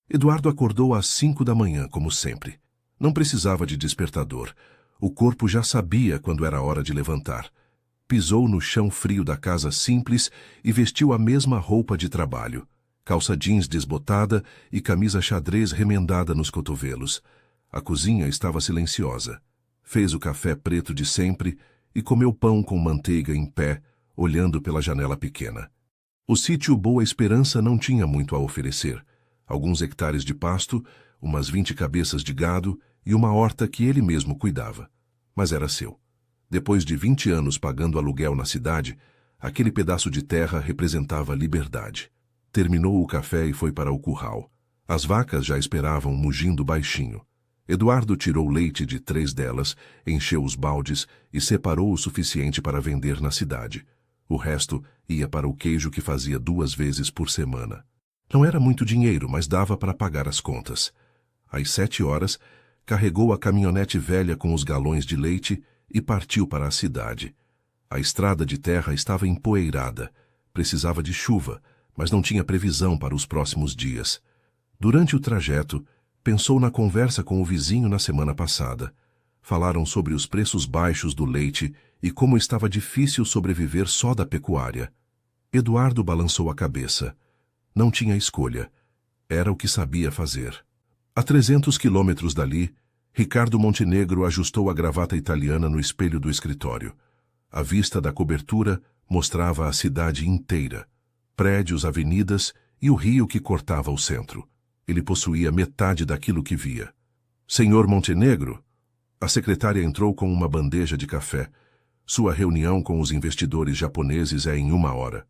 Eduardo acordou às 5 da manhã, como sempre. Não precisava de despertador. O corpo já sabia quando era hora de levantar. Pisou no chão frio da casa simples e vestiu a mesma roupa de trabalho. Calça jeans desbotada e camisa xadrez remendada nos cotovelos. A cozinha estava silenciosa. Fez o café preto de sempre e comeu pão com manteiga em pé, olhando pela janela pequena. O sítio Boa Esperança não tinha muito a oferecer. Alguns hectares de pasto, umas 20 cabeças de gado e uma horta que ele mesmo cuidava. Mas era seu. Depois de 20 anos pagando aluguel na cidade, aquele pedaço de terra representava liberdade. Terminou o café e foi para o curral. As vacas já esperavam mugindo baixinho. Eduardo tirou leite de 3 delas, encheu os baldes e separou o suficiente para vender na cidade. O resto ia para o queijo que fazia 2 vezes por semana. Não era muito dinheiro, mas dava para pagar as contas. Às 7 horas, carregou a caminhonete velha com os galões de leite e partiu para a cidade. A estrada de terra estava empoeirada. Precisava de chuva, mas não tinha previsão para os próximos dias. Durante o trajeto, pensou na conversa com o vizinho na semana passada. Falaram sobre os preços baixos do leite e como estava difícil sobreviver só da pecuária. Eduardo balançou a cabeça. Não tinha escolha. Era o que sabia fazer. A 300 quilômetros dali, Ricardo Montenegro ajustou a gravata italiana no espelho do escritório. A vista da cobertura mostrava a cidade inteira. Prédios, avenidas e o rio que cortava o centro. Ele possuía metade daquilo que via. Senhor Montenegro? A secretária entrou com uma bandeja de café. Sua reunião com os investidores japoneses é em 1 hora.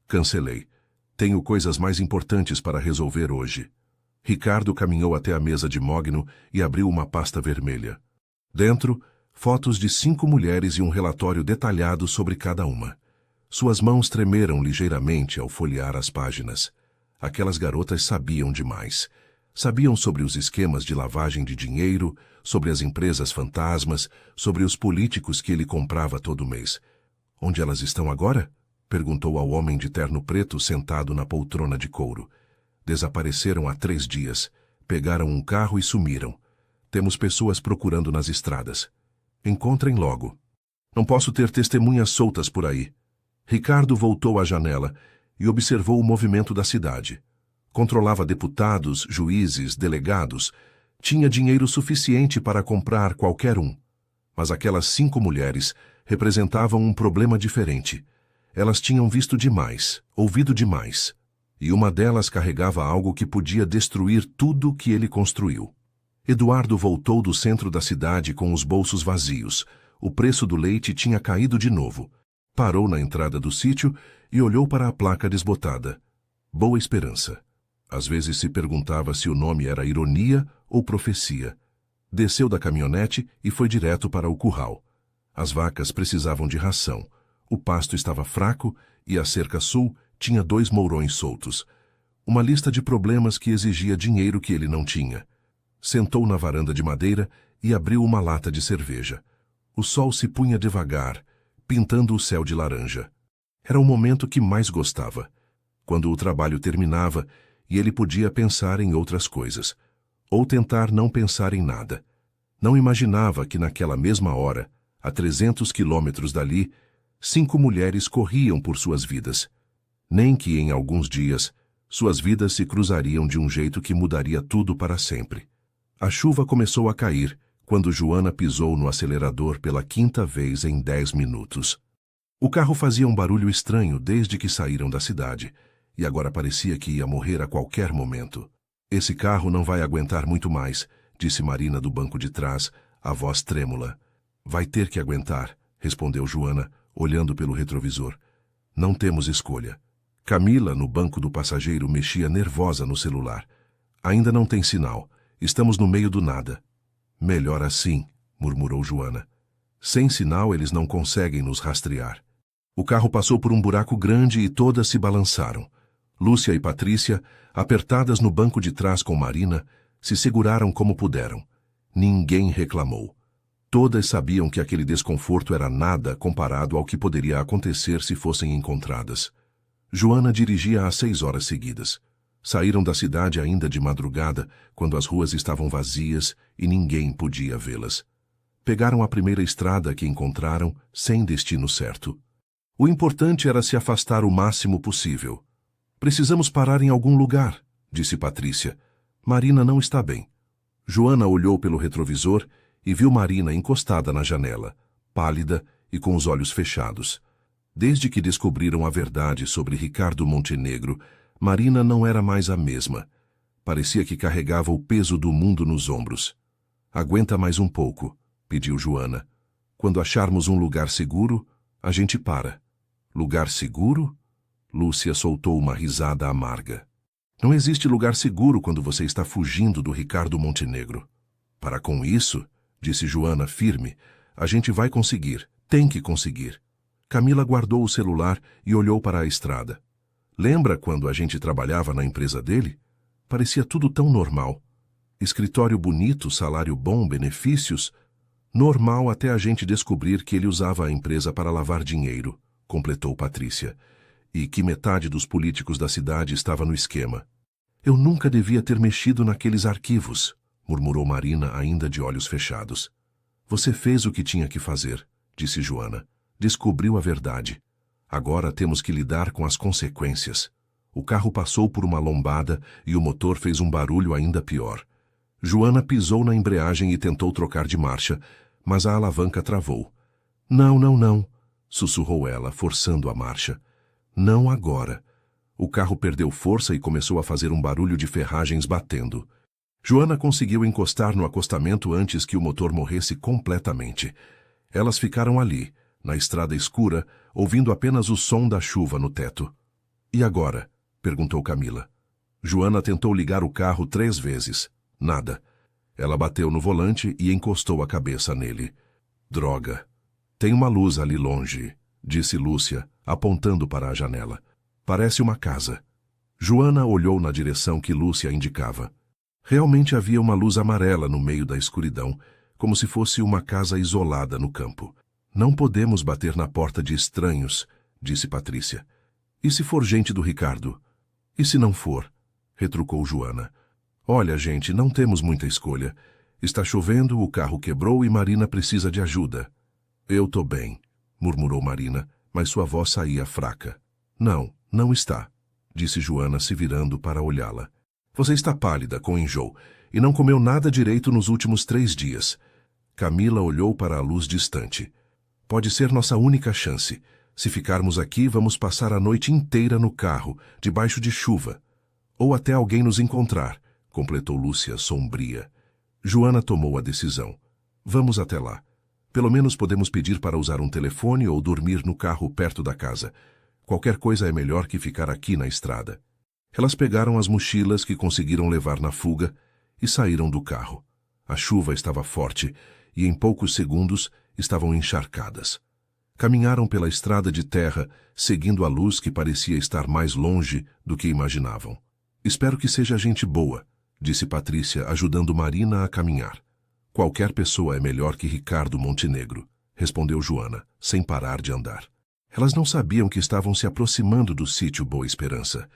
Cancelei. Tenho coisas mais importantes para resolver hoje. Ricardo caminhou até a mesa de mogno e abriu uma pasta vermelha. Dentro, fotos de 5 mulheres e um relatório detalhado sobre cada uma. Suas mãos tremeram ligeiramente ao folhear as páginas. Aquelas garotas sabiam demais. Sabiam sobre os esquemas de lavagem de dinheiro, sobre as empresas fantasmas, sobre os políticos que ele comprava todo mês. Onde elas estão agora? Perguntou ao homem de terno preto sentado na poltrona de couro. Desapareceram há 3 dias. Pegaram um carro e sumiram. Temos pessoas procurando nas estradas. Encontrem logo. Não posso ter testemunhas soltas por aí. Ricardo voltou à janela e observou o movimento da cidade. Controlava deputados, juízes, delegados. Tinha dinheiro suficiente para comprar qualquer um. Mas aquelas 5 mulheres representavam um problema diferente. Elas tinham visto demais, ouvido demais. E uma delas carregava algo que podia destruir tudo que ele construiu. Eduardo voltou do centro da cidade com os bolsos vazios. O preço do leite tinha caído de novo. Parou na entrada do sítio e olhou para a placa desbotada. Boa Esperança. Às vezes se perguntava se o nome era ironia ou profecia. Desceu da caminhonete e foi direto para o curral. As vacas precisavam de ração. O pasto estava fraco e a cerca sul tinha 2 mourões soltos. Uma lista de problemas que exigia dinheiro que ele não tinha. Sentou na varanda de madeira e abriu uma lata de cerveja. O sol se punha devagar, pintando o céu de laranja. Era o momento que mais gostava. Quando o trabalho terminava e ele podia pensar em outras coisas. Ou tentar não pensar em nada. Não imaginava que naquela mesma hora, a 300 quilômetros dali, 5 mulheres corriam por suas vidas. Nem que em alguns dias, suas vidas se cruzariam de um jeito que mudaria tudo para sempre. A chuva começou a cair quando Joana pisou no acelerador pela 5ª vez em 10 minutos. O carro fazia um barulho estranho desde que saíram da cidade, e agora parecia que ia morrer a qualquer momento. Esse carro não vai aguentar muito mais, disse Marina do banco de trás, a voz trêmula. Vai ter que aguentar, respondeu Joana, olhando pelo retrovisor. Não temos escolha. Camila, no banco do passageiro, mexia nervosa no celular. Ainda não tem sinal. Estamos no meio do nada. Melhor assim, murmurou Joana. Sem sinal, eles não conseguem nos rastrear. O carro passou por um buraco grande e todas se balançaram. Lúcia e Patrícia, apertadas no banco de trás com Marina, se seguraram como puderam. Ninguém reclamou. Todas sabiam que aquele desconforto era nada comparado ao que poderia acontecer se fossem encontradas. Joana dirigia há 6 horas seguidas. Saíram da cidade ainda de madrugada, quando as ruas estavam vazias e ninguém podia vê-las. Pegaram a primeira estrada que encontraram, sem destino certo. O importante era se afastar o máximo possível. Precisamos parar em algum lugar, disse Patrícia. Marina não está bem. Joana olhou pelo retrovisor e viu Marina encostada na janela, pálida e com os olhos fechados. Desde que descobriram a verdade sobre Ricardo Montenegro, Marina não era mais a mesma. Parecia que carregava o peso do mundo nos ombros. Aguenta mais um pouco, pediu Joana. Quando acharmos um lugar seguro, a gente para. Lugar seguro? Lúcia soltou uma risada amarga. Não existe lugar seguro quando você está fugindo do Ricardo Montenegro. Para com isso, disse Joana firme, a gente vai conseguir, tem que conseguir. Camila guardou o celular e olhou para a estrada. Lembra quando a gente trabalhava na empresa dele? Parecia tudo tão normal. Escritório bonito, salário bom, benefícios. Normal até a gente descobrir que ele usava a empresa para lavar dinheiro, completou Patrícia. E que metade dos políticos da cidade estava no esquema. Eu nunca devia ter mexido naqueles arquivos, murmurou Marina, ainda de olhos fechados. Você fez o que tinha que fazer, disse Joana. Descobriu a verdade. Agora temos que lidar com as consequências. O carro passou por uma lombada e o motor fez um barulho ainda pior. Joana pisou na embreagem e tentou trocar de marcha, mas a alavanca travou. Não, não, não, sussurrou ela, forçando a marcha. Não agora. O carro perdeu força e começou a fazer um barulho de ferragens batendo. Joana conseguiu encostar no acostamento antes que o motor morresse completamente. Elas ficaram ali, na estrada escura, ouvindo apenas o som da chuva no teto. E agora? Perguntou Camila. Joana tentou ligar o carro 3 vezes. Nada. Ela bateu no volante e encostou a cabeça nele. Droga. Tem uma luz ali longe, disse Lúcia, apontando para a janela. Parece uma casa. Joana olhou na direção que Lúcia indicava. Realmente havia uma luz amarela no meio da escuridão, como se fosse uma casa isolada no campo. Não podemos bater na porta de estranhos, disse Patrícia. E se for gente do Ricardo? E se não for? Retrucou Joana. Olha, gente, não temos muita escolha. Está chovendo, o carro quebrou e Marina precisa de ajuda. Eu tô bem, murmurou Marina, mas sua voz saía fraca. Não, não está, disse Joana, se virando para olhá-la. Você está pálida, com enjoo, e não comeu nada direito nos últimos 3 dias. Camila olhou para a luz distante. Pode ser nossa única chance. Se ficarmos aqui, vamos passar a noite inteira no carro, debaixo de chuva. Ou até alguém nos encontrar, completou Lúcia, sombria. Joana tomou a decisão. Vamos até lá. Pelo menos podemos pedir para usar um telefone ou dormir no carro perto da casa. Qualquer coisa é melhor que ficar aqui na estrada. Elas pegaram as mochilas que conseguiram levar na fuga e saíram do carro. A chuva estava forte e em poucos segundos estavam encharcadas. Caminharam pela estrada de terra, seguindo a luz que parecia estar mais longe do que imaginavam. Espero que seja gente boa, disse Patrícia, ajudando Marina a caminhar. Qualquer pessoa é melhor que Ricardo Montenegro, respondeu Joana, sem parar de andar. Elas não sabiam que estavam se aproximando do sítio Boa Esperança,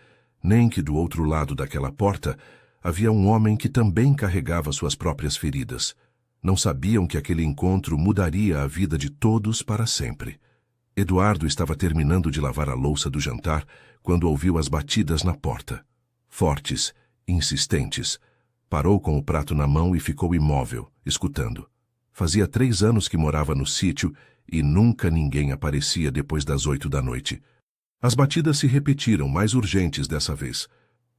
nem que do outro lado daquela porta havia um homem que também carregava suas próprias feridas. Não sabiam que aquele encontro mudaria a vida de todos para sempre. Eduardo estava terminando de lavar a louça do jantar quando ouviu as batidas na porta. Fortes, insistentes. Parou com o prato na mão e ficou imóvel, escutando. Fazia 3 anos que morava no sítio e nunca ninguém aparecia depois das 8 da noite. As batidas se repetiram, mais urgentes dessa vez.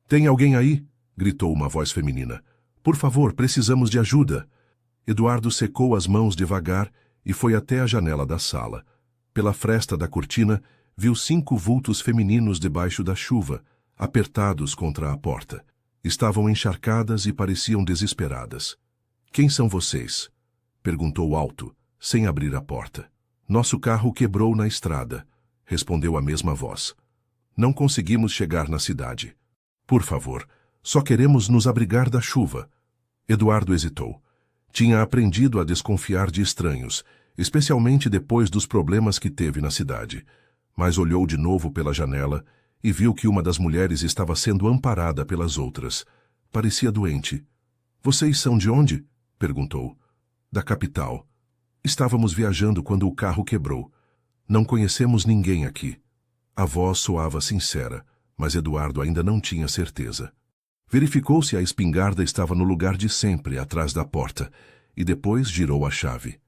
Tem alguém aí? Gritou uma voz feminina. Por favor, precisamos de ajuda. Eduardo secou as mãos devagar e foi até a janela da sala. Pela fresta da cortina, viu 5 vultos femininos debaixo da chuva, apertados contra a porta. Estavam encharcadas e pareciam desesperadas. Quem são vocês? Perguntou alto, sem abrir a porta. Nosso carro quebrou na estrada, respondeu a mesma voz. Não conseguimos chegar na cidade. Por favor, só queremos nos abrigar da chuva. Eduardo hesitou. Tinha aprendido a desconfiar de estranhos, especialmente depois dos problemas que teve na cidade. Mas olhou de novo pela janela e viu que uma das mulheres estava sendo amparada pelas outras. Parecia doente. Vocês são de onde? Perguntou. Da capital. Estávamos viajando quando o carro quebrou. Não conhecemos ninguém aqui. A voz soava sincera, mas Eduardo ainda não tinha certeza. Verificou se a espingarda estava no lugar de sempre, atrás da porta, e depois girou a chave.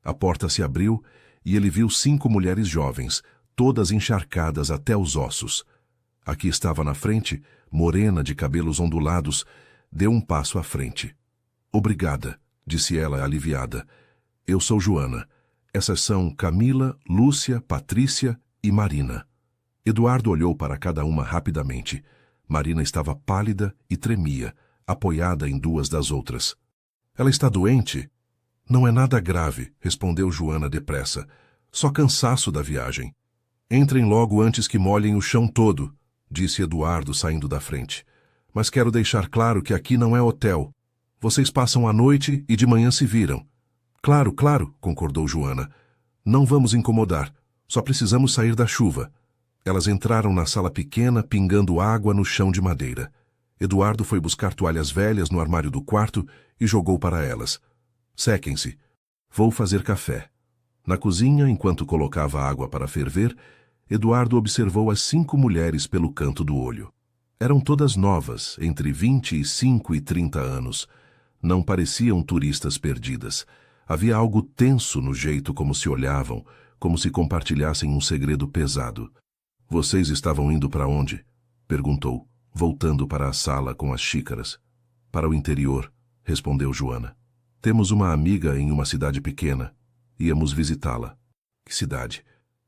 A porta se abriu e ele viu 5 mulheres jovens, todas encharcadas até os ossos. A que estava na frente, morena de cabelos ondulados, deu um passo à frente. Obrigada, disse ela aliviada. Eu sou Joana. Essas são Camila, Lúcia, Patrícia e Marina. Eduardo olhou para cada uma rapidamente. Marina estava pálida e tremia, apoiada em 2 das outras. Ela está doente? Não é nada grave, respondeu Joana depressa. Só cansaço da viagem. Entrem logo antes que molhem o chão todo, disse Eduardo saindo da frente. Mas quero deixar claro que aqui não é hotel. Vocês passam a noite e de manhã se viram. Claro, claro, concordou Joana. Não vamos incomodar. Só precisamos sair da chuva. Elas entraram na sala pequena, pingando água no chão de madeira. Eduardo foi buscar toalhas velhas no armário do quarto e jogou para elas. Sequem-se. Vou fazer café. Na cozinha, enquanto colocava água para ferver, Eduardo observou as 5 mulheres pelo canto do olho. Eram todas novas, entre 25 e 30 anos. Não pareciam turistas perdidas. Havia algo tenso no jeito como se olhavam, como se compartilhassem um segredo pesado. Vocês estavam indo para onde? Perguntou, voltando para a sala com as xícaras. Para o interior, respondeu Joana. Temos uma amiga em uma cidade pequena. Íamos visitá-la. Que cidade?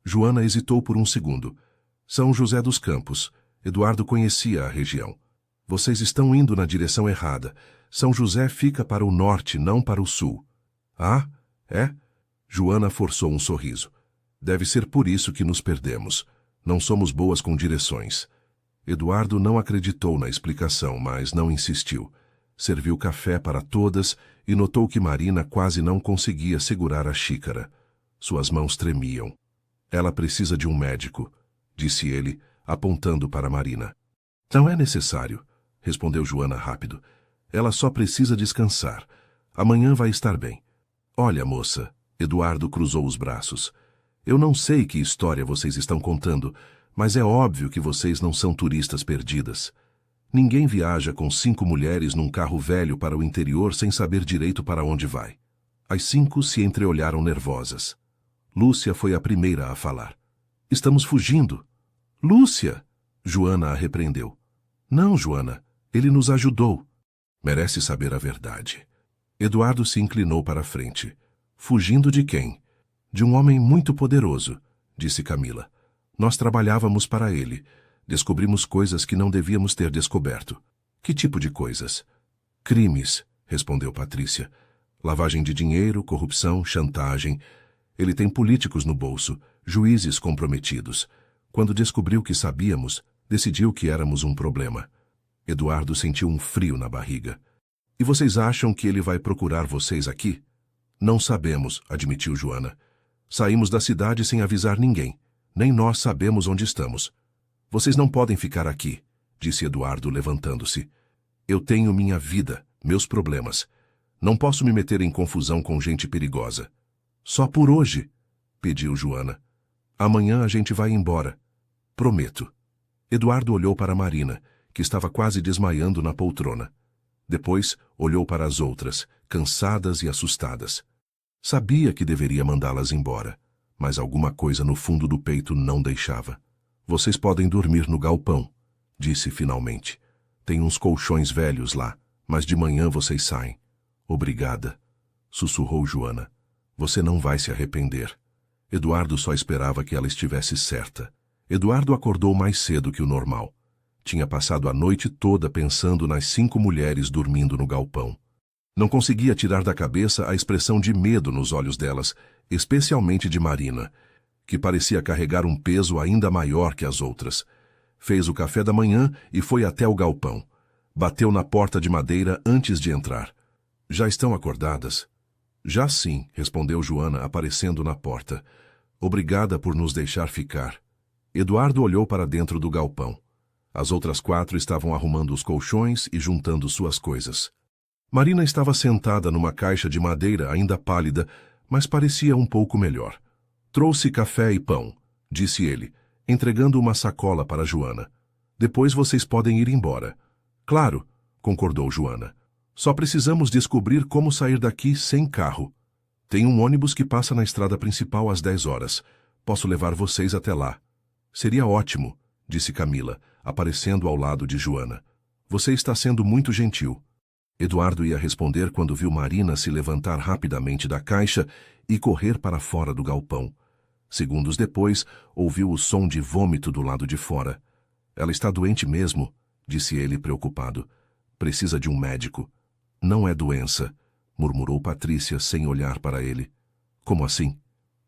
Joana hesitou por um segundo. São José dos Campos. Eduardo conhecia a região. Vocês estão indo na direção errada. São José fica para o norte, não para o sul. Ah, é? Joana forçou um sorriso. Deve ser por isso que nos perdemos. Não somos boas com direções. Eduardo não acreditou na explicação, mas não insistiu. Serviu café para todas e notou que Marina quase não conseguia segurar a xícara. Suas mãos tremiam. Ela precisa de um médico, disse ele, apontando para Marina. Não é necessário, respondeu Joana rápido. Ela só precisa descansar. Amanhã vai estar bem. Olha, moça, Eduardo cruzou os braços. Eu não sei que história vocês estão contando, mas é óbvio que vocês não são turistas perdidas. Ninguém viaja com 5 mulheres num carro velho para o interior sem saber direito para onde vai. As 5 se entreolharam nervosas. Lúcia foi a primeira a falar. Estamos fugindo. Lúcia! Joana a repreendeu. Não, Joana, ele nos ajudou. Merece saber a verdade. Eduardo se inclinou para a frente. Fugindo de quem? De um homem muito poderoso, disse Camila. Nós trabalhávamos para ele. Descobrimos coisas que não devíamos ter descoberto. Que tipo de coisas? Crimes, respondeu Patrícia. Lavagem de dinheiro, corrupção, chantagem. Ele tem políticos no bolso, juízes comprometidos. Quando descobriu que sabíamos, decidiu que éramos um problema. Eduardo sentiu um frio na barriga. E vocês acham que ele vai procurar vocês aqui? Não sabemos, admitiu Joana. Saímos da cidade sem avisar ninguém. Nem nós sabemos onde estamos. Vocês não podem ficar aqui, disse Eduardo levantando-se. Eu tenho minha vida, meus problemas. Não posso me meter em confusão com gente perigosa. Só por hoje, pediu Joana. Amanhã a gente vai embora. Prometo. Eduardo olhou para Marina, que estava quase desmaiando na poltrona. Depois olhou para as outras, cansadas e assustadas. Sabia que deveria mandá-las embora, mas alguma coisa no fundo do peito não deixava. Vocês podem dormir no galpão, disse finalmente. Tem uns colchões velhos lá, mas de manhã vocês saem. Obrigada, sussurrou Joana. Você não vai se arrepender. Eduardo só esperava que ela estivesse certa. Eduardo acordou mais cedo que o normal. Tinha passado a noite toda pensando nas 5 mulheres dormindo no galpão. Não conseguia tirar da cabeça a expressão de medo nos olhos delas, especialmente de Marina, que parecia carregar um peso ainda maior que as outras. Fez o café da manhã e foi até o galpão. Bateu na porta de madeira antes de entrar. Já estão acordadas? Já sim, respondeu Joana, aparecendo na porta. Obrigada por nos deixar ficar. Eduardo olhou para dentro do galpão. As outras 4 estavam arrumando os colchões e juntando suas coisas. Marina estava sentada numa caixa de madeira ainda pálida, mas parecia um pouco melhor. Trouxe café e pão, disse ele, entregando uma sacola para Joana. Depois vocês podem ir embora. Claro, concordou Joana. Só precisamos descobrir como sair daqui sem carro. Tem um ônibus que passa na estrada principal às 10 horas. Posso levar vocês até lá. Seria ótimo, disse Camila, aparecendo ao lado de Joana. Você está sendo muito gentil. Eduardo ia responder quando viu Marina se levantar rapidamente da caixa e correr para fora do galpão. Segundos depois, ouviu o som de vômito do lado de fora. Ela está doente mesmo, disse ele preocupado. Precisa de um médico. Não é doença, murmurou Patrícia sem olhar para ele. Como assim?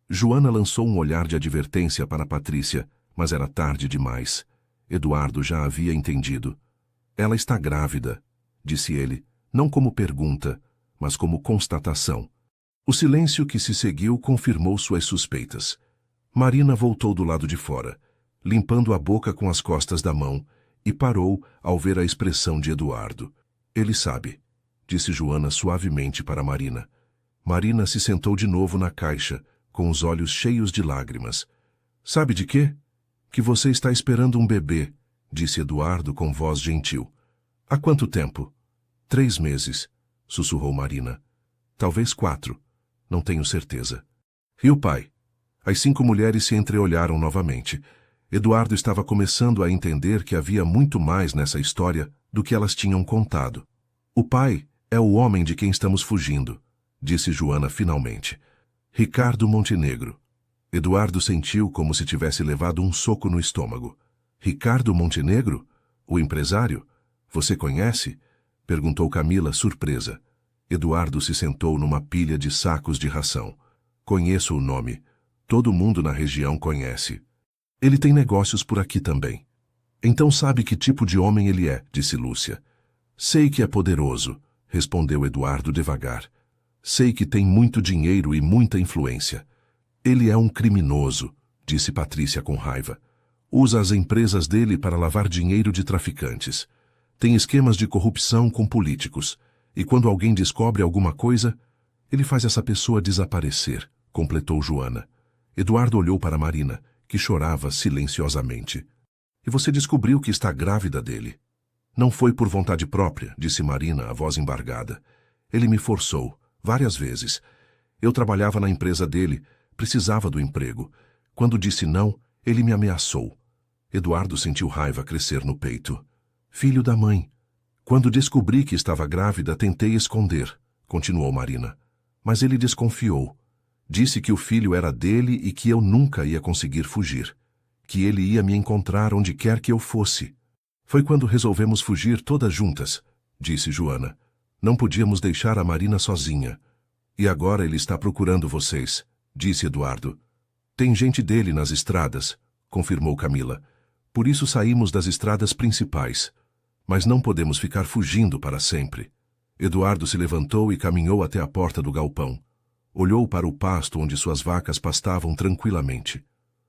Joana lançou um olhar de advertência para Patrícia, mas era tarde demais. Eduardo já havia entendido. Ela está grávida, disse ele, não como pergunta, mas como constatação. O silêncio que se seguiu confirmou suas suspeitas. Marina voltou do lado de fora, limpando a boca com as costas da mão, e parou ao ver a expressão de Eduardo. Ele sabe, disse Joana suavemente para Marina. Marina se sentou de novo na caixa, com os olhos cheios de lágrimas. Sabe de quê? Que você está esperando um bebê, disse Eduardo com voz gentil. Há quanto tempo? 3 meses, sussurrou Marina. Talvez 4. Não tenho certeza. E o pai? As 5 mulheres se entreolharam novamente. Eduardo estava começando a entender que havia muito mais nessa história do que elas tinham contado. O pai é o homem de quem estamos fugindo, disse Joana finalmente. Ricardo Montenegro. Eduardo sentiu como se tivesse levado um soco no estômago. Ricardo Montenegro? O empresário? Você conhece? Perguntou Camila, surpresa. Eduardo se sentou numa pilha de sacos de ração. Conheço o nome. Todo mundo na região conhece. Ele tem negócios por aqui também. Então sabe que tipo de homem ele é, disse Lúcia. Sei que é poderoso, respondeu Eduardo devagar. Sei que tem muito dinheiro e muita influência. Ele é um criminoso, disse Patrícia com raiva. Usa as empresas dele para lavar dinheiro de traficantes. Tem esquemas de corrupção com políticos. E quando alguém descobre alguma coisa, ele faz essa pessoa desaparecer, completou Joana. Eduardo olhou para Marina, que chorava silenciosamente. E você descobriu que está grávida dele. Não foi por vontade própria, disse Marina, a voz embargada. Ele me forçou, várias vezes. Eu trabalhava na empresa dele, precisava do emprego. Quando disse não, ele me ameaçou. Eduardo sentiu raiva crescer no peito. Filho da mãe. Quando descobri que estava grávida, tentei esconder, continuou Marina. Mas ele desconfiou. Disse que o filho era dele e que eu nunca ia conseguir fugir. Que ele ia me encontrar onde quer que eu fosse. Foi quando resolvemos fugir todas juntas, disse Joana. Não podíamos deixar a Marina sozinha. E agora ele está procurando vocês, disse Eduardo. Tem gente dele nas estradas, confirmou Camila. Por isso saímos das estradas principais. Mas não podemos ficar fugindo para sempre. Eduardo se levantou e caminhou até a porta do galpão. Olhou para o pasto onde suas vacas pastavam tranquilamente.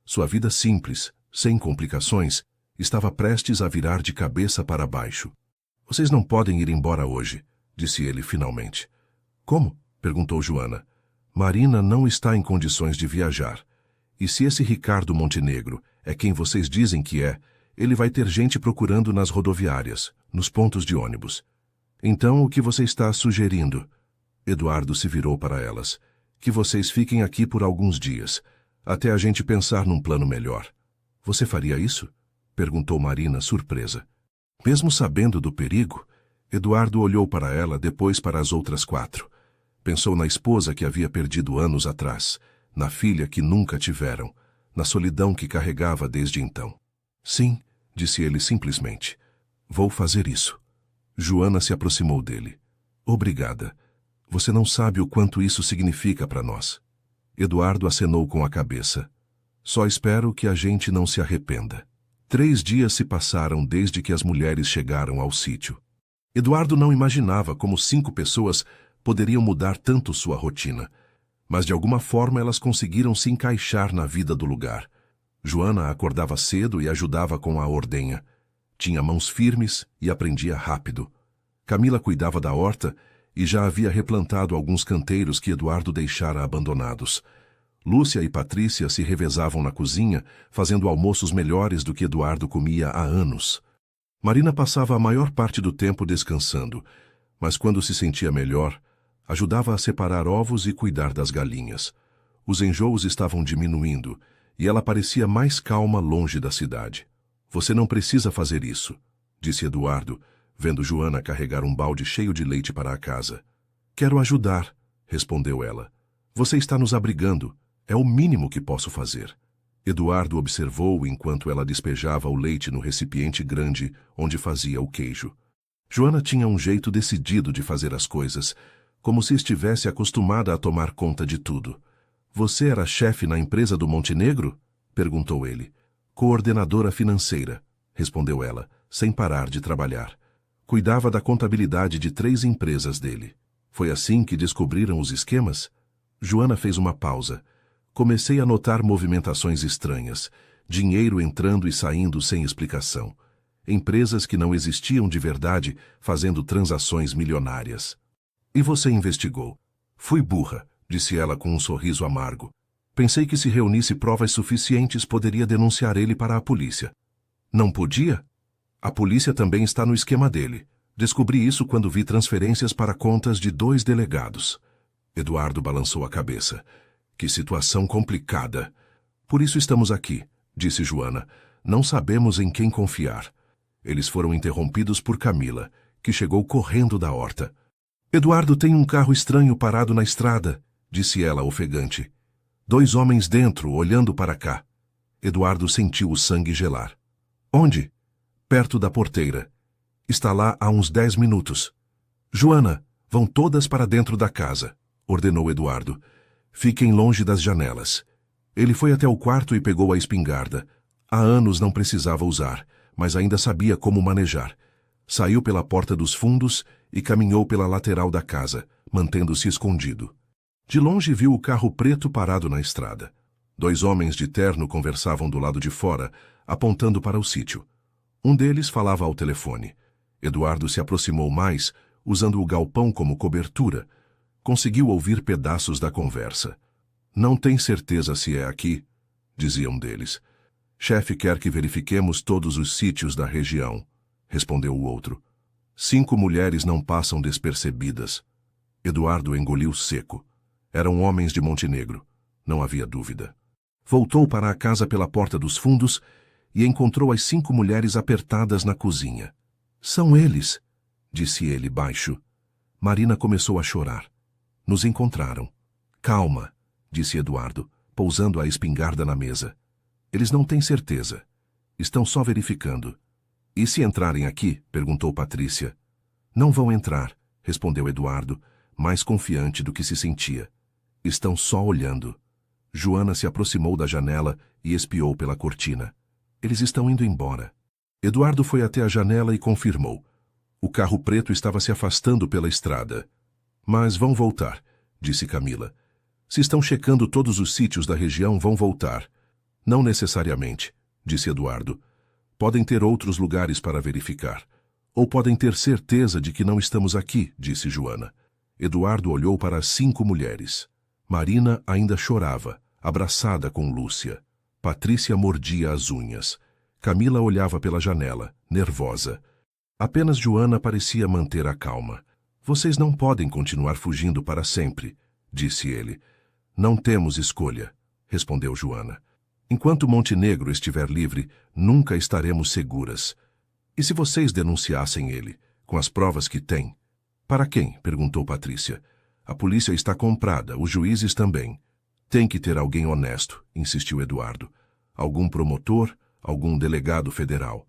Sua vida simples, sem complicações, estava prestes a virar de cabeça para baixo. Vocês não podem ir embora hoje, disse ele finalmente. Como? Perguntou Joana. Marina não está em condições de viajar. E se esse Ricardo Montenegro é quem vocês dizem que é, ele vai ter gente procurando nas rodoviárias, nos pontos de ônibus. Então, o que você está sugerindo? Eduardo se virou para elas. Que vocês fiquem aqui por alguns dias, até a gente pensar num plano melhor. Você faria isso? Perguntou Marina, surpresa. Mesmo sabendo do perigo, Eduardo olhou para ela, depois para as outras 4. Pensou na esposa que havia perdido anos atrás, na filha que nunca tiveram, na solidão que carregava desde então. Sim, disse ele simplesmente. Vou fazer isso. Joana se aproximou dele. Obrigada. Você não sabe o quanto isso significa para nós. Eduardo acenou com a cabeça. Só espero que a gente não se arrependa. 3 dias se passaram desde que as mulheres chegaram ao sítio. Eduardo não imaginava como 5 pessoas poderiam mudar tanto sua rotina, mas de alguma forma elas conseguiram se encaixar na vida do lugar. Joana acordava cedo e ajudava com a ordenha. Tinha mãos firmes e aprendia rápido. Camila cuidava da horta e já havia replantado alguns canteiros que Eduardo deixara abandonados. Lúcia e Patrícia se revezavam na cozinha, fazendo almoços melhores do que Eduardo comia há anos. Marina passava a maior parte do tempo descansando, mas quando se sentia melhor, ajudava a separar ovos e cuidar das galinhas. Os enjoos estavam diminuindo e ela parecia mais calma longe da cidade. Você não precisa fazer isso, disse Eduardo, vendo Joana carregar um balde cheio de leite para a casa. Quero ajudar, respondeu ela. Você está nos abrigando. É o mínimo que posso fazer. Eduardo observou enquanto ela despejava o leite no recipiente grande onde fazia o queijo. Joana tinha um jeito decidido de fazer as coisas, como se estivesse acostumada a tomar conta de tudo. Você era chefe na empresa do Montenegro? Perguntou ele. Coordenadora financeira, respondeu ela, sem parar de trabalhar. Cuidava da contabilidade de 3 empresas dele. Foi assim que descobriram os esquemas? Joana fez uma pausa. Comecei a notar movimentações estranhas, dinheiro entrando e saindo sem explicação. Empresas que não existiam de verdade, fazendo transações milionárias. E você investigou? Fui burra, disse ela com um sorriso amargo. Pensei que se reunisse provas suficientes poderia denunciar ele para a polícia. Não podia? A polícia também está no esquema dele. Descobri isso quando vi transferências para contas de 2 delegados. Eduardo balançou a cabeça. Que situação complicada. Por isso estamos aqui, disse Joana. Não sabemos em quem confiar. Eles foram interrompidos por Camila, que chegou correndo da horta. Eduardo tem um carro estranho parado na estrada, disse ela ofegante. 2 homens dentro, olhando para cá. Eduardo sentiu o sangue gelar. Onde? Perto da porteira. Está lá há uns 10 minutos. Joana, vão todas para dentro da casa, ordenou Eduardo. Fiquem longe das janelas. Ele foi até o quarto e pegou a espingarda. Há anos não precisava usar, mas ainda sabia como manejar. Saiu pela porta dos fundos e caminhou pela lateral da casa, mantendo-se escondido. De longe viu o carro preto parado na estrada. 2 homens de terno conversavam do lado de fora, apontando para o sítio. Um deles falava ao telefone. Eduardo se aproximou mais, usando o galpão como cobertura. Conseguiu ouvir pedaços da conversa. Não tem certeza se é aqui, dizia um deles. Chefe quer que verifiquemos todos os sítios da região, respondeu o outro. 5 mulheres não passam despercebidas. Eduardo engoliu seco. Eram homens de Montenegro, não havia dúvida. Voltou para a casa pela porta dos fundos e encontrou as 5 mulheres apertadas na cozinha. São eles, disse ele baixo. Marina começou a chorar. Nos encontraram. Calma, disse Eduardo, pousando a espingarda na mesa. Eles não têm certeza. Estão só verificando. E se entrarem aqui? Perguntou Patrícia. Não vão entrar, respondeu Eduardo, mais confiante do que se sentia. Estão só olhando. Joana se aproximou da janela e espiou pela cortina. Eles estão indo embora. Eduardo foi até a janela e confirmou. O carro preto estava se afastando pela estrada. Mas vão voltar, disse Camila. Se estão checando todos os sítios da região, vão voltar. Não necessariamente, disse Eduardo. Podem ter outros lugares para verificar. Ou podem ter certeza de que não estamos aqui, disse Joana. Eduardo olhou para as 5 mulheres. Marina ainda chorava, abraçada com Lúcia. Patrícia mordia as unhas. Camila olhava pela janela, nervosa. Apenas Joana parecia manter a calma. Vocês não podem continuar fugindo para sempre, disse ele. Não temos escolha, respondeu Joana. Enquanto Montenegro estiver livre, nunca estaremos seguras. E se vocês denunciassem ele, com as provas que têm? Para quem? Perguntou Patrícia. A polícia está comprada, os juízes também. Tem que ter alguém honesto, insistiu Eduardo. Algum promotor, algum delegado federal.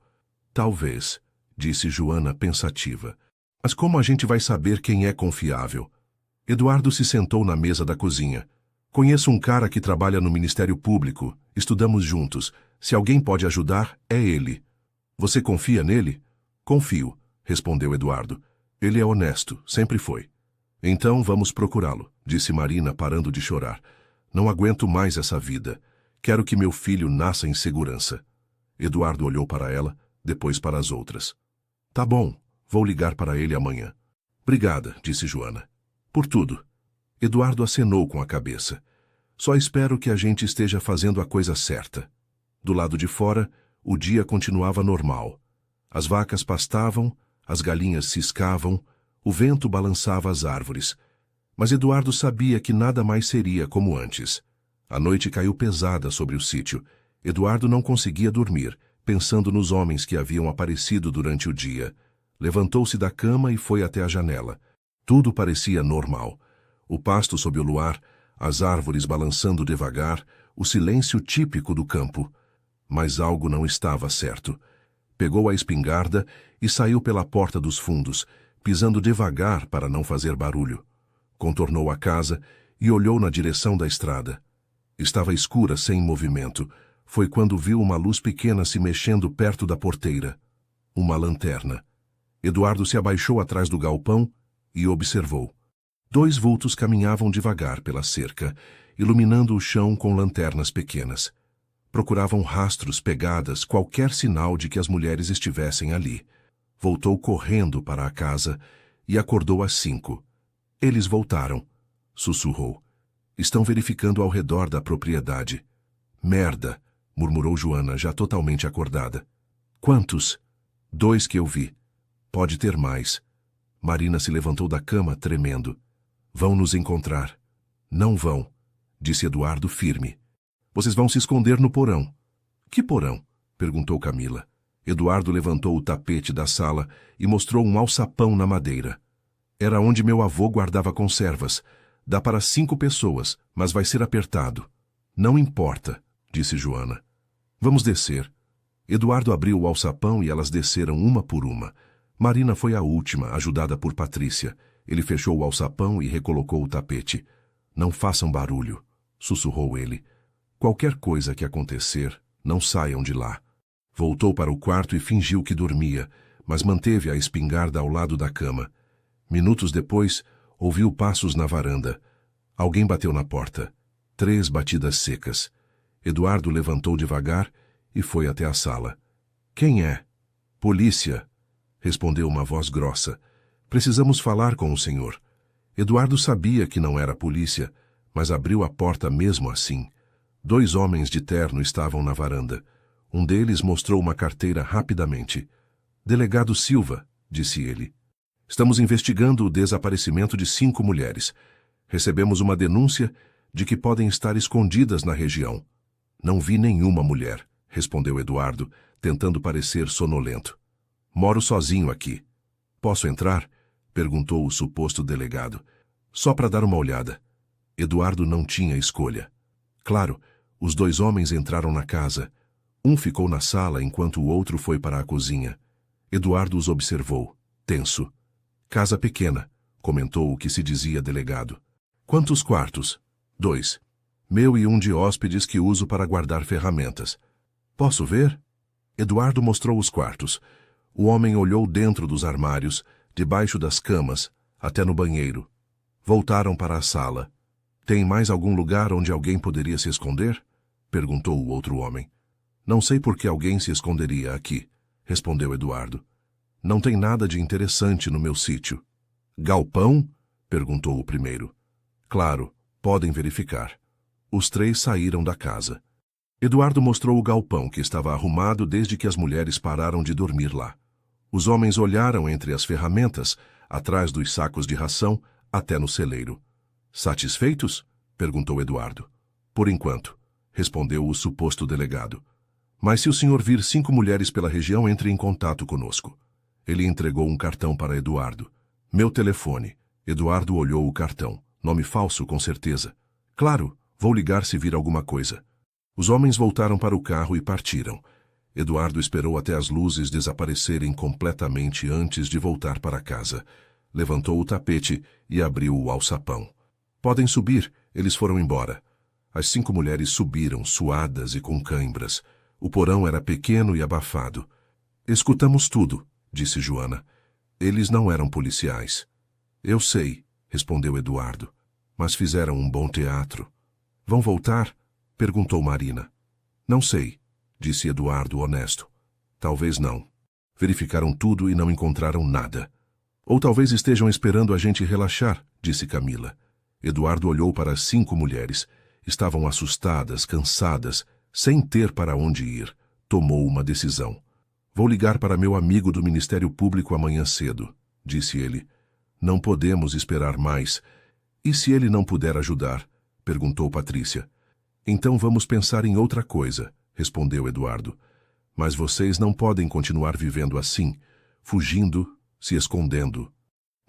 Talvez, disse Joana pensativa. Mas como a gente vai saber quem é confiável? Eduardo se sentou na mesa da cozinha. Conheço um cara que trabalha no Ministério Público. Estudamos juntos. Se alguém pode ajudar, é ele. Você confia nele? Confio, respondeu Eduardo. Ele é honesto, sempre foi. Então vamos procurá-lo, disse Marina, parando de chorar. Não aguento mais essa vida. Quero que meu filho nasça em segurança. Eduardo olhou para ela, depois para as outras. Tá bom, vou ligar para ele amanhã. Obrigada, disse Joana. Por tudo. Eduardo acenou com a cabeça. Só espero que a gente esteja fazendo a coisa certa. Do lado de fora, o dia continuava normal. As vacas pastavam, as galinhas ciscavam, o vento balançava as árvores. Mas Eduardo sabia que nada mais seria como antes. A noite caiu pesada sobre o sítio. Eduardo não conseguia dormir, pensando nos homens que haviam aparecido durante o dia. Levantou-se da cama e foi até a janela. Tudo parecia normal. O pasto sob o luar, as árvores balançando devagar, o silêncio típico do campo. Mas algo não estava certo. Pegou a espingarda e saiu pela porta dos fundos, pisando devagar para não fazer barulho. Contornou a casa e olhou na direção da estrada. Estava escura, sem movimento. Foi quando viu uma luz pequena se mexendo perto da porteira. Uma lanterna. Eduardo se abaixou atrás do galpão e observou. 2 vultos caminhavam devagar pela cerca, iluminando o chão com lanternas pequenas. Procuravam rastros, pegadas, qualquer sinal de que as mulheres estivessem ali. Voltou correndo para a casa e acordou às 5. Eles voltaram. Sussurrou. Estão verificando ao redor da propriedade. Merda, murmurou Joana, já totalmente acordada. Quantos? 2 que eu vi. Pode ter mais. Marina se levantou da cama, tremendo. Vão nos encontrar. Não vão, disse Eduardo firme. Vocês vão se esconder no porão. Que porão? Perguntou Camila. Eduardo levantou o tapete da sala e mostrou um alçapão na madeira. Era onde meu avô guardava conservas. Dá para 5 pessoas, mas vai ser apertado. Não importa, disse Joana. Vamos descer. Eduardo abriu o alçapão e elas desceram uma por uma. Marina foi a última, ajudada por Patrícia. Ele fechou o alçapão e recolocou o tapete. Não façam barulho, sussurrou ele. Qualquer coisa que acontecer, não saiam de lá. Voltou para o quarto e fingiu que dormia, mas manteve a espingarda ao lado da cama. Minutos depois, ouviu passos na varanda. Alguém bateu na porta. 3 batidas secas. Eduardo levantou devagar e foi até a sala. Quem é? Polícia, respondeu uma voz grossa. Precisamos falar com o senhor. Eduardo sabia que não era polícia, mas abriu a porta mesmo assim. 2 homens de terno estavam na varanda. Um deles mostrou uma carteira rapidamente. Delegado Silva, disse ele. Estamos investigando o desaparecimento de 5 mulheres. Recebemos uma denúncia de que podem estar escondidas na região. Não vi nenhuma mulher, respondeu Eduardo, tentando parecer sonolento. Moro sozinho aqui. Posso entrar? Perguntou o suposto delegado. Só para dar uma olhada. Eduardo não tinha escolha. Claro, os 2 homens entraram na casa. Um ficou na sala enquanto o outro foi para a cozinha. Eduardo os observou, tenso. Casa pequena, comentou o que se dizia delegado. Quantos quartos? 2. Meu e um de hóspedes que uso para guardar ferramentas. Posso ver? Eduardo mostrou os quartos. O homem olhou dentro dos armários, debaixo das camas, até no banheiro. Voltaram para a sala. Tem mais algum lugar onde alguém poderia se esconder? Perguntou o outro homem. Não sei por que alguém se esconderia aqui, respondeu Eduardo. Não tem nada de interessante no meu sítio. Galpão? Perguntou o primeiro. Claro, podem verificar. Os 3 saíram da casa. Eduardo mostrou o galpão, que estava arrumado desde que as mulheres pararam de dormir lá. Os homens olharam entre as ferramentas, atrás dos sacos de ração, até no celeiro. Satisfeitos? Perguntou Eduardo. Por enquanto, respondeu o suposto delegado. Mas se o senhor vir 5 mulheres pela região, entre em contato conosco. Ele entregou um cartão para Eduardo. Meu telefone. Eduardo olhou o cartão. Nome falso, com certeza. Claro, vou ligar se vir alguma coisa. Os homens voltaram para o carro e partiram. Eduardo esperou até as luzes desaparecerem completamente antes de voltar para casa. Levantou o tapete e abriu o alçapão. Podem subir, eles foram embora. As 5 mulheres subiram, suadas e com cãibras. O porão era pequeno e abafado. Escutamos tudo, disse Joana. Eles não eram policiais. Eu sei, respondeu Eduardo. Mas fizeram um bom teatro. Vão voltar? Perguntou Marina. Não sei, disse Eduardo honesto. Talvez não. Verificaram tudo e não encontraram nada. Ou talvez estejam esperando a gente relaxar, disse Camila. Eduardo olhou para as 5 mulheres. Estavam assustadas, cansadas, sem ter para onde ir. Tomou uma decisão. Vou ligar para meu amigo do Ministério Público amanhã cedo, disse ele. Não podemos esperar mais. E se ele não puder ajudar? Perguntou Patrícia. Então vamos pensar em outra coisa, respondeu Eduardo. Mas vocês não podem continuar vivendo assim, fugindo, se escondendo.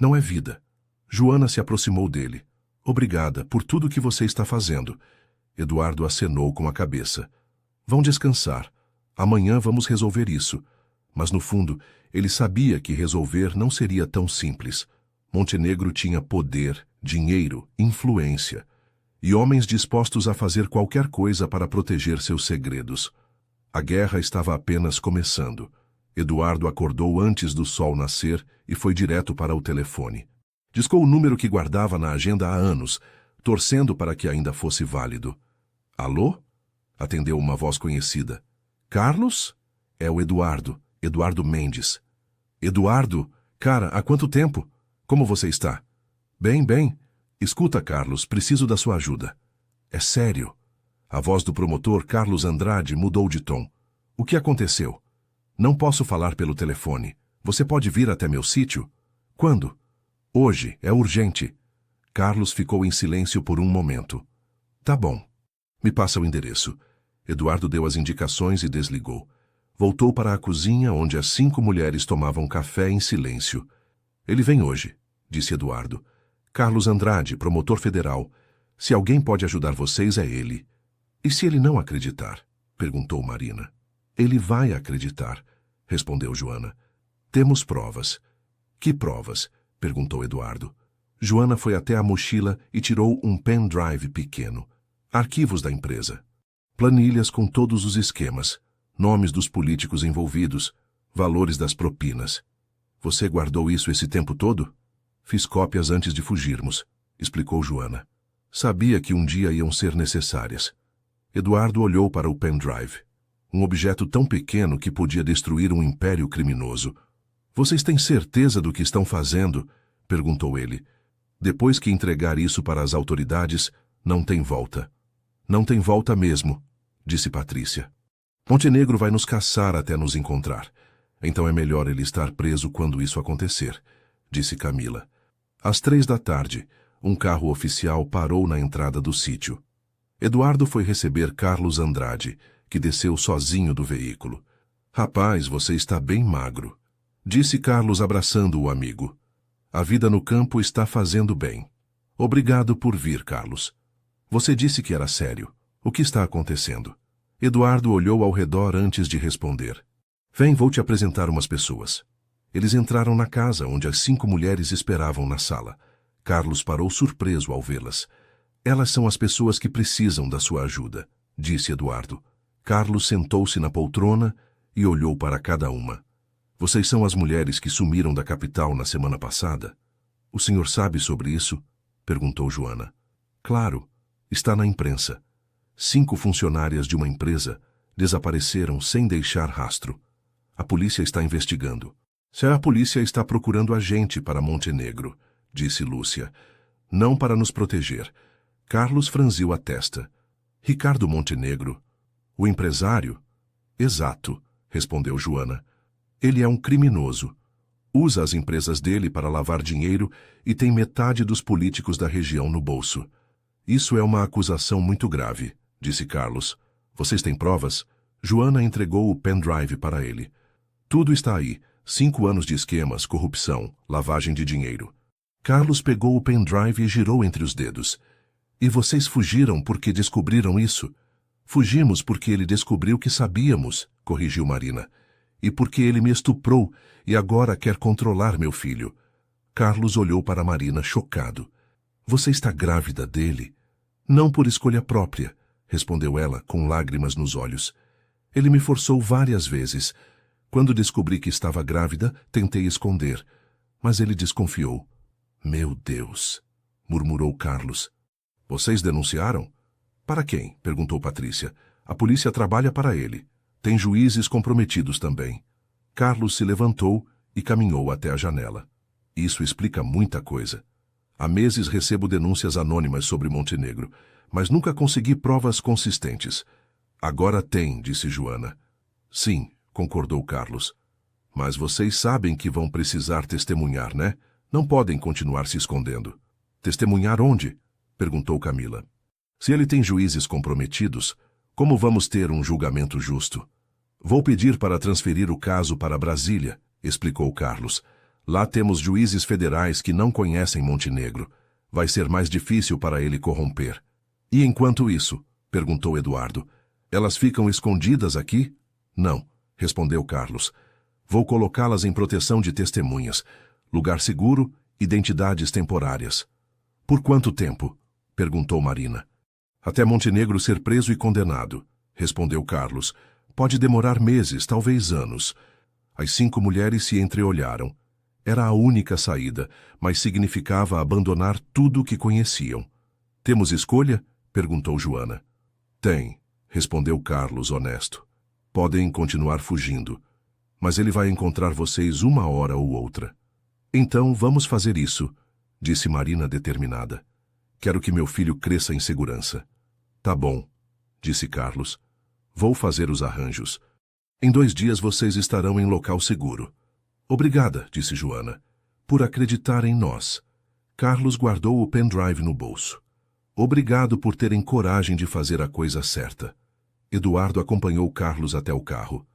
Não é vida. Joana se aproximou dele. Obrigada por tudo que você está fazendo. Eduardo acenou com a cabeça. Vão descansar. Amanhã vamos resolver isso. Mas no fundo, ele sabia que resolver não seria tão simples. Montenegro tinha poder, dinheiro, influência. E homens dispostos a fazer qualquer coisa para proteger seus segredos. A guerra estava apenas começando. Eduardo acordou antes do sol nascer e foi direto para o telefone. Discou o número que guardava na agenda há anos, torcendo para que ainda fosse válido. Alô? Atendeu uma voz conhecida. Carlos? É o Eduardo. Eduardo Mendes. Eduardo? Cara, há quanto tempo? Como você está? Bem, bem. Escuta, Carlos, preciso da sua ajuda. É sério. A voz do promotor Carlos Andrade mudou de tom. O que aconteceu? Não posso falar pelo telefone. Você pode vir até meu sítio? Quando? Hoje, é urgente. Carlos ficou em silêncio por um momento. Tá bom. Me passa o endereço. Eduardo deu as indicações e desligou. Voltou para a cozinha, onde as 5 mulheres tomavam café em silêncio. Ele vem hoje, disse Eduardo. Carlos Andrade, promotor federal. Se alguém pode ajudar vocês, é ele. E se ele não acreditar? Perguntou Marina. Ele vai acreditar, respondeu Joana. Temos provas. Que provas? Perguntou Eduardo. Joana foi até a mochila e tirou um pendrive pequeno. Arquivos da empresa. Planilhas com todos os esquemas, nomes dos políticos envolvidos, valores das propinas. Você guardou isso esse tempo todo? Fiz cópias antes de fugirmos, explicou Joana. Sabia que um dia iam ser necessárias. Eduardo olhou para o pendrive. Um objeto tão pequeno que podia destruir um império criminoso. Vocês têm certeza do que estão fazendo? Perguntou ele. Depois que entregar isso para as autoridades, não tem volta. Não tem volta mesmo, disse Patrícia. Montenegro vai nos caçar até nos encontrar. Então é melhor ele estar preso quando isso acontecer, disse Camila. Às 3 da tarde, um carro oficial parou na entrada do sítio. Eduardo foi receber Carlos Andrade, que desceu sozinho do veículo. Rapaz, você está bem magro, disse Carlos abraçando o amigo. A vida no campo está fazendo bem. Obrigado por vir, Carlos. Você disse que era sério. O que está acontecendo? Eduardo olhou ao redor antes de responder. Vem, vou te apresentar umas pessoas. Eles entraram na casa, onde as 5 mulheres esperavam na sala. Carlos parou surpreso ao vê-las. Elas são as pessoas que precisam da sua ajuda, disse Eduardo. Carlos sentou-se na poltrona e olhou para cada uma. Vocês são as mulheres que sumiram da capital na semana passada? O senhor sabe sobre isso? Perguntou Joana. Claro, está na imprensa. 5 funcionárias de uma empresa desapareceram sem deixar rastro. A polícia está investigando. Se a polícia está procurando a gente para Montenegro, disse Lúcia. Não para nos proteger. Carlos franziu a testa. Ricardo Montenegro. O empresário? Exato, respondeu Joana. Ele é um criminoso. Usa as empresas dele para lavar dinheiro e tem metade dos políticos da região no bolso. Isso é uma acusação muito grave, disse Carlos. Vocês têm provas? Joana entregou o pendrive para ele. Tudo está aí. 5 anos de esquemas, corrupção, lavagem de dinheiro. Carlos pegou o pendrive e girou entre os dedos. E vocês fugiram porque descobriram isso? Fugimos porque ele descobriu que sabíamos, corrigiu Marina. E porque ele me estuprou e agora quer controlar meu filho. Carlos olhou para Marina chocado. Você está grávida dele? Não por escolha própria, respondeu ela com lágrimas nos olhos. Ele me forçou várias vezes. Quando descobri que estava grávida, tentei esconder, mas ele desconfiou. Meu Deus, murmurou Carlos. Vocês denunciaram? Para quem? Perguntou Patrícia. A polícia trabalha para ele. Tem juízes comprometidos também. Carlos se levantou e caminhou até a janela. Isso explica muita coisa. Há meses recebo denúncias anônimas sobre Montenegro, mas nunca consegui provas consistentes. Agora tem, disse Joana. Sim, concordou Carlos. Mas vocês sabem que vão precisar testemunhar, né? Não podem continuar se escondendo. Testemunhar onde? Perguntou Camila. Se ele tem juízes comprometidos, como vamos ter um julgamento justo? Vou pedir para transferir o caso para Brasília, explicou Carlos. Lá temos juízes federais que não conhecem Montenegro. Vai ser mais difícil para ele corromper. E enquanto isso, perguntou Eduardo, elas ficam escondidas aqui? Não, respondeu Carlos. Vou colocá-las em proteção de testemunhas. Lugar seguro, identidades temporárias. Por quanto tempo? Perguntou Marina. Até Montenegro ser preso e condenado, respondeu Carlos. Pode demorar meses, talvez anos. As 5 mulheres se entreolharam. Era a única saída, mas significava abandonar tudo o que conheciam. Temos escolha? Perguntou Joana. Tem, respondeu Carlos, honesto. Podem continuar fugindo, mas ele vai encontrar vocês uma hora ou outra. Então vamos fazer isso, disse Marina determinada. Quero que meu filho cresça em segurança. Tá bom, disse Carlos. Vou fazer os arranjos. Em 2 dias vocês estarão em local seguro. Obrigada, disse Joana, por acreditar em nós. Carlos guardou o pendrive no bolso. Obrigado por terem coragem de fazer a coisa certa. Eduardo acompanhou Carlos até o carro.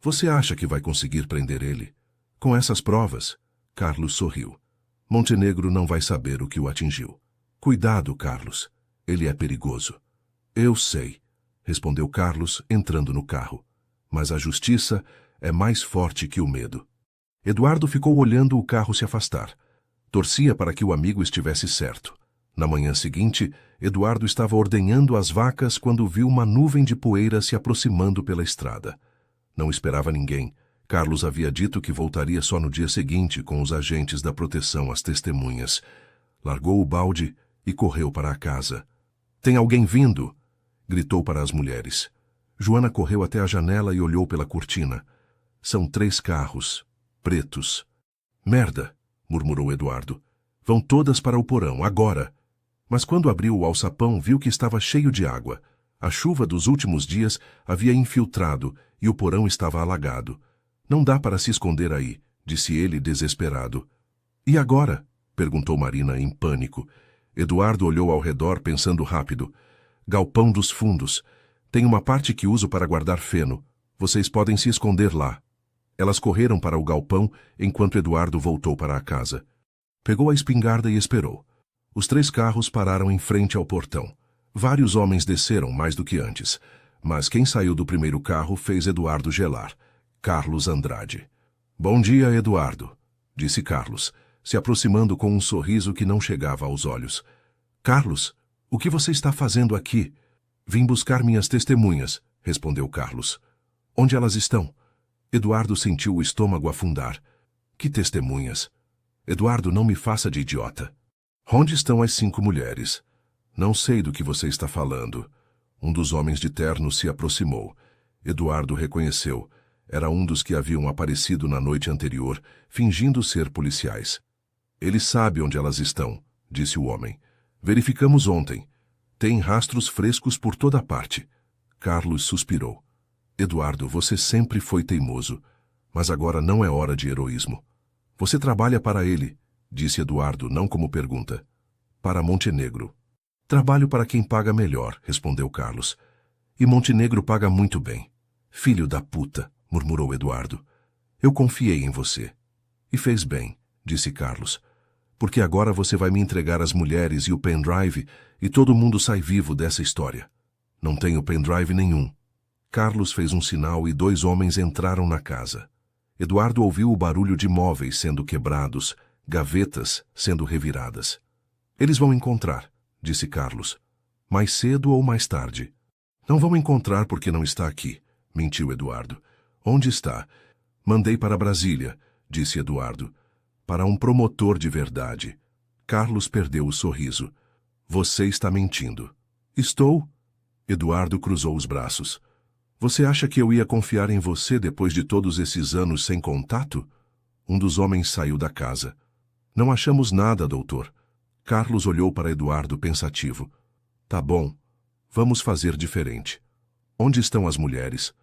Você acha que vai conseguir prender ele? Com essas provas? Carlos sorriu. Montenegro não vai saber o que o atingiu. Cuidado, Carlos. Ele é perigoso. Eu sei, respondeu Carlos, entrando no carro. Mas a justiça é mais forte que o medo. Eduardo ficou olhando o carro se afastar. Torcia para que o amigo estivesse certo. Na manhã seguinte, Eduardo estava ordenhando as vacas quando viu uma nuvem de poeira se aproximando pela estrada. Não esperava ninguém. Carlos havia dito que voltaria só no dia seguinte com os agentes da proteção às testemunhas. Largou o balde e correu para a casa. Tem alguém vindo? Gritou para as mulheres. Joana correu até a janela e olhou pela cortina. São 3 carros, pretos. Merda, murmurou Eduardo. Vão todas para o porão, agora. Mas quando abriu o alçapão, viu que estava cheio de água. A chuva dos últimos dias havia infiltrado e o porão estava alagado. Não dá para se esconder aí, disse ele desesperado. E agora? Perguntou Marina em pânico. Eduardo olhou ao redor pensando rápido. Galpão dos fundos. Tem uma parte que uso para guardar feno. Vocês podem se esconder lá. Elas correram para o galpão enquanto Eduardo voltou para a casa. Pegou a espingarda e esperou. Os 3 carros pararam em frente ao portão. Vários homens desceram mais do que antes, mas quem saiu do primeiro carro fez Eduardo gelar. Carlos Andrade. Bom dia, Eduardo, disse Carlos, se aproximando com um sorriso que não chegava aos olhos. Carlos, o que você está fazendo aqui? Vim buscar minhas testemunhas, respondeu Carlos. Onde elas estão? Eduardo sentiu o estômago afundar. Que testemunhas? Eduardo, não me faça de idiota. Onde estão as 5 mulheres? Não sei do que você está falando. Um dos homens de terno se aproximou. Eduardo reconheceu. Era um dos que haviam aparecido na noite anterior, fingindo ser policiais. Ele sabe onde elas estão, disse o homem. Verificamos ontem. Tem rastros frescos por toda parte. Carlos suspirou. Eduardo, você sempre foi teimoso, mas agora não é hora de heroísmo. Você trabalha para ele, disse Eduardo, não como pergunta. Para Montenegro. Trabalho para quem paga melhor, respondeu Carlos. E Montenegro paga muito bem. Filho da puta, murmurou Eduardo. Eu confiei em você. E fez bem, disse Carlos. Porque agora você vai me entregar as mulheres e o pendrive e todo mundo sai vivo dessa história. Não tenho pendrive nenhum. Carlos fez um sinal e 2 homens entraram na casa. Eduardo ouviu o barulho de móveis sendo quebrados, gavetas sendo reviradas. Eles vão encontrar, disse Carlos. Mais cedo ou mais tarde. Não vão encontrar porque não está aqui, mentiu Eduardo. Onde está? Mandei para Brasília, disse Eduardo. Para um promotor de verdade. Carlos perdeu o sorriso. Você está mentindo. Estou? Eduardo cruzou os braços. Você acha que eu ia confiar em você depois de todos esses anos sem contato? Um dos homens saiu da casa. Não achamos nada, doutor. Carlos olhou para Eduardo pensativo. Tá bom. Vamos fazer diferente. Onde estão as mulheres?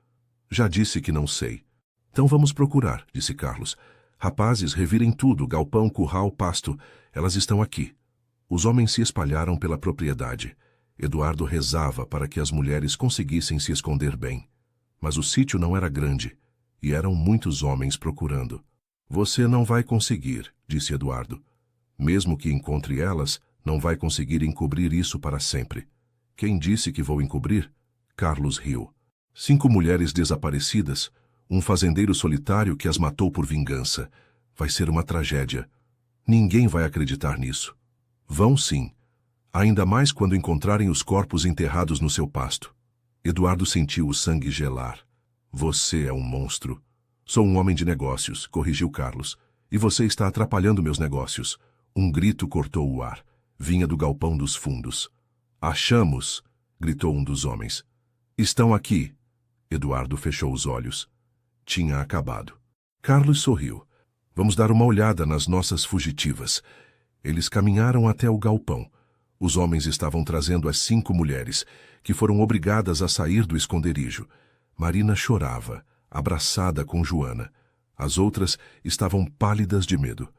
Já disse que não sei. Então vamos procurar, disse Carlos. Rapazes, revirem tudo, galpão, curral, pasto. Elas estão aqui. Os homens se espalharam pela propriedade. Eduardo rezava para que as mulheres conseguissem se esconder bem. Mas o sítio não era grande, e eram muitos homens procurando. Você não vai conseguir, disse Eduardo. Mesmo que encontre elas, não vai conseguir encobrir isso para sempre. Quem disse que vou encobrir? Carlos riu. 5 mulheres desaparecidas, um fazendeiro solitário que as matou por vingança. Vai ser uma tragédia. Ninguém vai acreditar nisso. Vão sim. Ainda mais quando encontrarem os corpos enterrados no seu pasto. Eduardo sentiu o sangue gelar. Você é um monstro. Sou um homem de negócios, corrigiu Carlos. E você está atrapalhando meus negócios. Um grito cortou o ar. Vinha do galpão dos fundos. Achamos! Gritou um dos homens. Estão aqui. Eduardo fechou os olhos. Tinha acabado. Carlos sorriu. Vamos dar uma olhada nas nossas fugitivas. Eles caminharam até o galpão. Os homens estavam trazendo as 5 mulheres, que foram obrigadas a sair do esconderijo. Marina chorava, abraçada com Joana. As outras estavam pálidas de medo.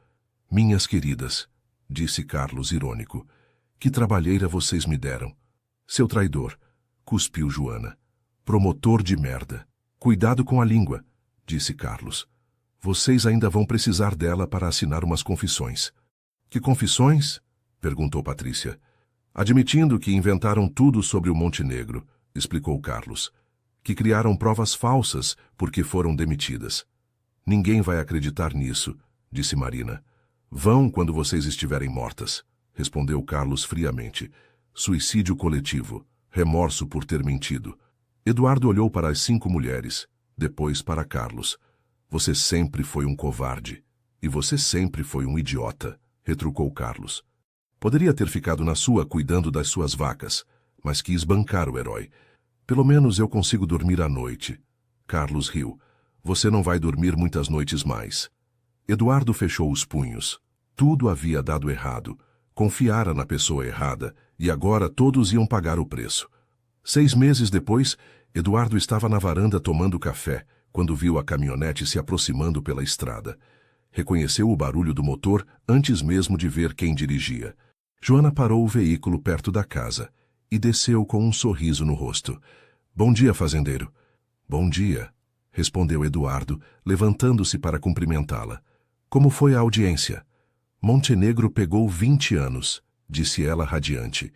Minhas queridas, disse Carlos irônico, que trabalheira vocês me deram. Seu traidor, cuspiu Joana. Promotor de merda. Cuidado com a língua, disse Carlos. Vocês ainda vão precisar dela para assinar umas confissões. Que confissões? Perguntou Patrícia. Admitindo que inventaram tudo sobre o Montenegro, explicou Carlos. Que criaram provas falsas porque foram demitidas. Ninguém vai acreditar nisso, disse Marina. Vão quando vocês estiverem mortas, respondeu Carlos friamente. Suicídio coletivo, remorso por ter mentido. Eduardo olhou para as 5 mulheres, depois para Carlos. Você sempre foi um covarde. E você sempre foi um idiota, retrucou Carlos. Poderia ter ficado na sua cuidando das suas vacas, mas quis bancar o herói. Pelo menos eu consigo dormir à noite. Carlos riu. Você não vai dormir muitas noites mais. Eduardo fechou os punhos. Tudo havia dado errado. Confiara na pessoa errada, e agora todos iam pagar o preço. 6 meses depois, Eduardo estava na varanda tomando café, quando viu a caminhonete se aproximando pela estrada. Reconheceu o barulho do motor antes mesmo de ver quem dirigia. Joana parou o veículo perto da casa e desceu com um sorriso no rosto. Bom dia, fazendeiro. Bom dia, respondeu Eduardo, levantando-se para cumprimentá-la. Como foi a audiência? Montenegro pegou 20 anos, disse ela radiante.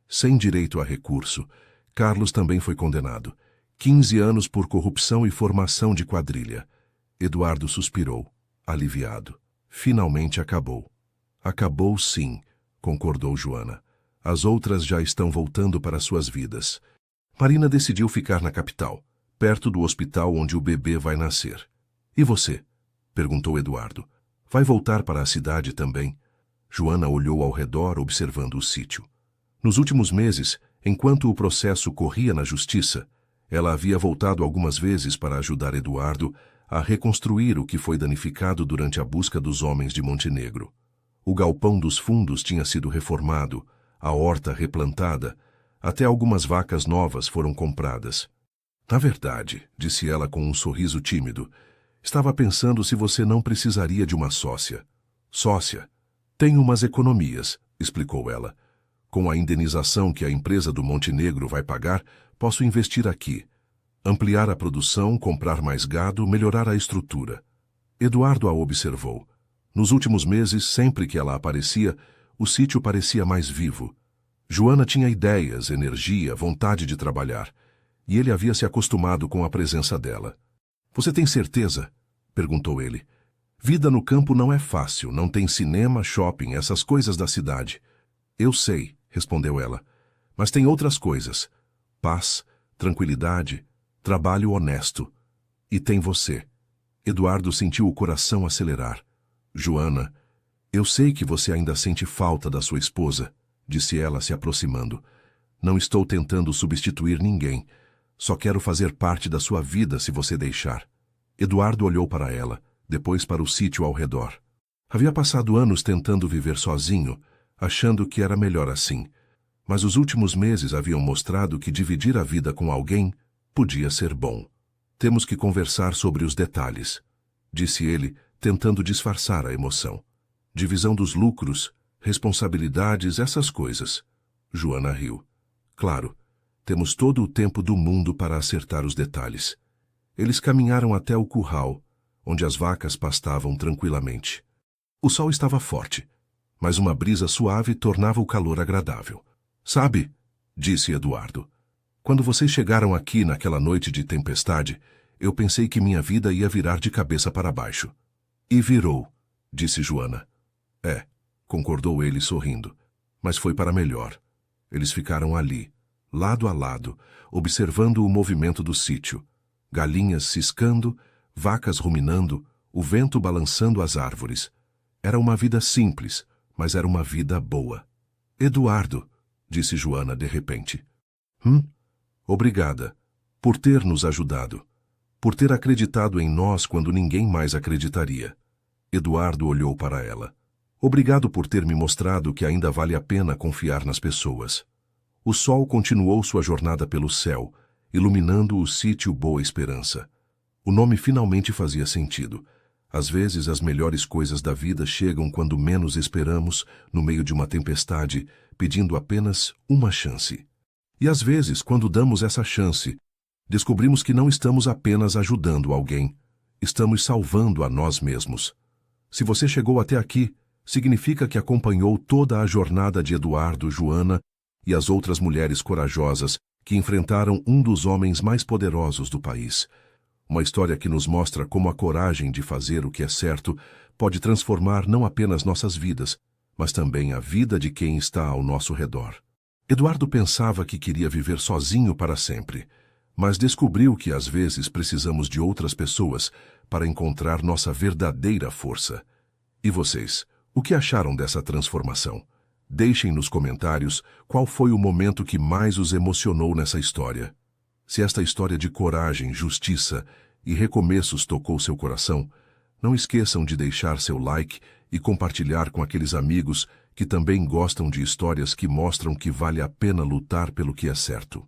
Sem direito a recurso. Carlos também foi condenado. 15 anos por corrupção e formação de quadrilha. Eduardo suspirou, aliviado. Finalmente acabou. Acabou sim, concordou Joana. As outras já estão voltando para suas vidas. Marina decidiu ficar na capital, perto do hospital onde o bebê vai nascer. E você? Perguntou Eduardo. Vai voltar para a cidade também? Joana olhou ao redor observando o sítio. Nos últimos meses, enquanto o processo corria na justiça, ela havia voltado algumas vezes para ajudar Eduardo a reconstruir o que foi danificado durante a busca dos homens de Montenegro. O galpão dos fundos tinha sido reformado, a horta replantada, até algumas vacas novas foram compradas. Na verdade, disse ela com um sorriso tímido, estava pensando se você não precisaria de uma sócia. Sócia? Tenho umas economias, explicou ela. Com a indenização que a empresa do Montenegro vai pagar, posso investir aqui. Ampliar a produção, comprar mais gado, melhorar a estrutura. Eduardo a observou. Nos últimos meses, sempre que ela aparecia, o sítio parecia mais vivo. Joana tinha ideias, energia, vontade de trabalhar, e ele havia se acostumado com a presença dela. Você tem certeza? Perguntou ele. Vida no campo não é fácil, não tem cinema, shopping, essas coisas da cidade. Eu sei, respondeu ela, mas tem outras coisas. Paz, tranquilidade, trabalho honesto. E tem você. Eduardo sentiu o coração acelerar. Joana, eu sei que você ainda sente falta da sua esposa, disse ela se aproximando. Não estou tentando substituir ninguém. Só quero fazer parte da sua vida se você deixar. Eduardo olhou para ela, depois para o sítio ao redor. Havia passado anos tentando viver sozinho, achando que era melhor assim. Mas os últimos meses haviam mostrado que dividir a vida com alguém podia ser bom. Temos que conversar sobre os detalhes, disse ele, tentando disfarçar a emoção. Divisão dos lucros, responsabilidades, essas coisas. Joana riu. Claro, temos todo o tempo do mundo para acertar os detalhes. Eles caminharam até o curral, onde as vacas pastavam tranquilamente. O sol estava forte, mas uma brisa suave tornava o calor agradável. Sabe, disse Eduardo, quando vocês chegaram aqui naquela noite de tempestade, eu pensei que minha vida ia virar de cabeça para baixo. E virou, disse Joana. É, concordou ele sorrindo, mas foi para melhor. Eles ficaram ali, lado a lado, observando o movimento do sítio. Galinhas ciscando, vacas ruminando, o vento balançando as árvores. Era uma vida simples, mas era uma vida boa. Eduardo, disse Joana de repente. Obrigada, por ter nos ajudado, por ter acreditado em nós quando ninguém mais acreditaria. Eduardo olhou para ela. Obrigado por ter me mostrado que ainda vale a pena confiar nas pessoas. O sol continuou sua jornada pelo céu, iluminando o sítio Boa Esperança. O nome finalmente fazia sentido. Às vezes as melhores coisas da vida chegam quando menos esperamos, no meio de uma tempestade, pedindo apenas uma chance. E às vezes, quando damos essa chance, descobrimos que não estamos apenas ajudando alguém, estamos salvando a nós mesmos. Se você chegou até aqui, significa que acompanhou toda a jornada de Eduardo, Joana e as outras mulheres corajosas que enfrentaram um dos homens mais poderosos do país. Uma história que nos mostra como a coragem de fazer o que é certo pode transformar não apenas nossas vidas, mas também a vida de quem está ao nosso redor. Eduardo pensava que queria viver sozinho para sempre, mas descobriu que às vezes precisamos de outras pessoas para encontrar nossa verdadeira força. E vocês, o que acharam dessa transformação? Deixem nos comentários qual foi o momento que mais os emocionou nessa história. Se esta história de coragem, justiça e recomeços tocou seu coração, não esqueçam de deixar seu like e compartilhar com aqueles amigos que também gostam de histórias que mostram que vale a pena lutar pelo que é certo.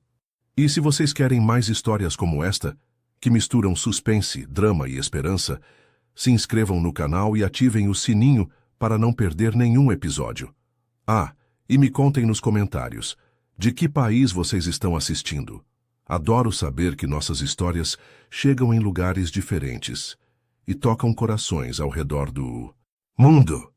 E se vocês querem mais histórias como esta, que misturam suspense, drama e esperança, se inscrevam no canal e ativem o sininho para não perder nenhum episódio. E me contem nos comentários, de que país vocês estão assistindo? Adoro saber que nossas histórias chegam em lugares diferentes e tocam corações ao redor do mundo.